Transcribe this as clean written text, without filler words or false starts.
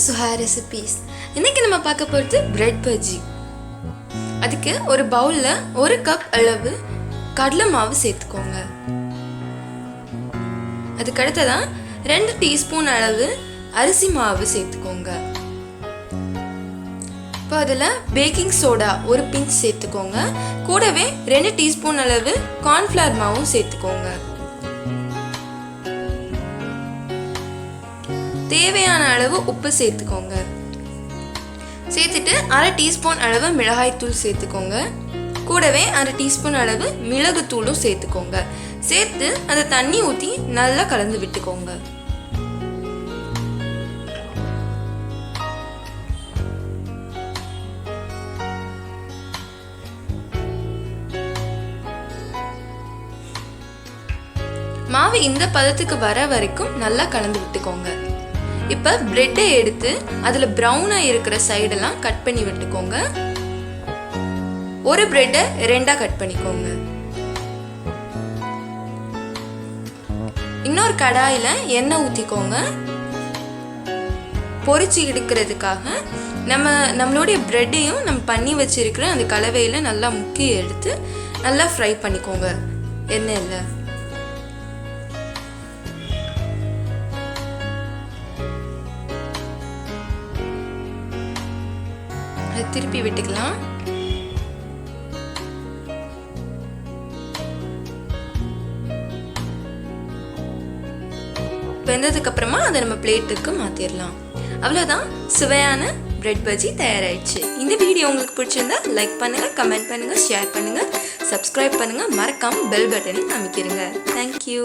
Suha recipes. இன்னைக்கு நம்ம பார்க்க போகிறது பிரெட் பஜ்ஜி. அதுக்கு ஒரு பவுலில் 1 கப் அளவு கடலை மாவு சேர்த்துக்கோங்க. அதுக்கு அடுத்ததான் 2 டீஸ்பூன் அளவு அரிசி மாவு சேர்த்துக்கோங்க. இப்போ அதில் பேக்கிங் சோடா ஒரு பிஞ்ச் சேர்த்துக்கோங்க. கூடவே 2 டீஸ்பூன் அளவு கார்ன்ஃப்ளவர் மாவும் சேர்த்துக்கோங்க. தேவையான அளவு உப்பு சேர்த்துக்கோங்க. சேர்த்துட்டு 1/2 டீஸ்பூன் அளவு மிளகாய்த்தூள் சேர்த்துக்கோங்க. கூடவே 1/2 டீஸ்பூன் அளவு மிளகுத்தூளும் சேர்த்துக்கோங்க. சேர்த்து அதை தண்ணி ஊற்றி நல்லா கலந்து விட்டுக்கோங்க. மாவு இந்த பதத்துக்கு வர வரைக்கும் நல்லா கலந்து விட்டுக்கோங்க. இப்போ பிரெட்டை எடுத்து அதில் ப்ரௌனாக இருக்கிற சைடெல்லாம் கட் பண்ணி விட்டுக்கோங்க. ஒரு பிரெட்டை 2ஆக கட் பண்ணிக்கோங்க. இன்னொரு கடாயில் எண்ணெய் ஊற்றிக்கோங்க. பொரிச்சு எடுக்கிறதுக்காக நம்மளுடைய பிரெட்டையும் நம்ம பண்ணி வச்சிருக்கிற அந்த கலவையில் நல்லா முக்கி எடுத்து நல்லா ஃப்ரை பண்ணிக்கோங்க எண்ணெயில். திருப்பி விட்டுக்கலாம். வெந்ததுக்கு அப்புறமா அதை நம்ம பிளேட்டுக்கு மாத்திரலாம். அவ்வளவுதான், சுவையான பிரெட் பஜ்ஜி தயாராயிடுச்சு. இந்த வீடியோ உங்களுக்கு பிடிச்சிருந்தா லைக் பண்ணுங்க, கமெண்ட் பண்ணுங்க, ஷேர் பண்ணுங்க, சப்ஸ்கிரைப் பண்ணுங்க, மறக்காம பெல் பட்டனை அமைக்கிறீங்க. தேங்க்யூ.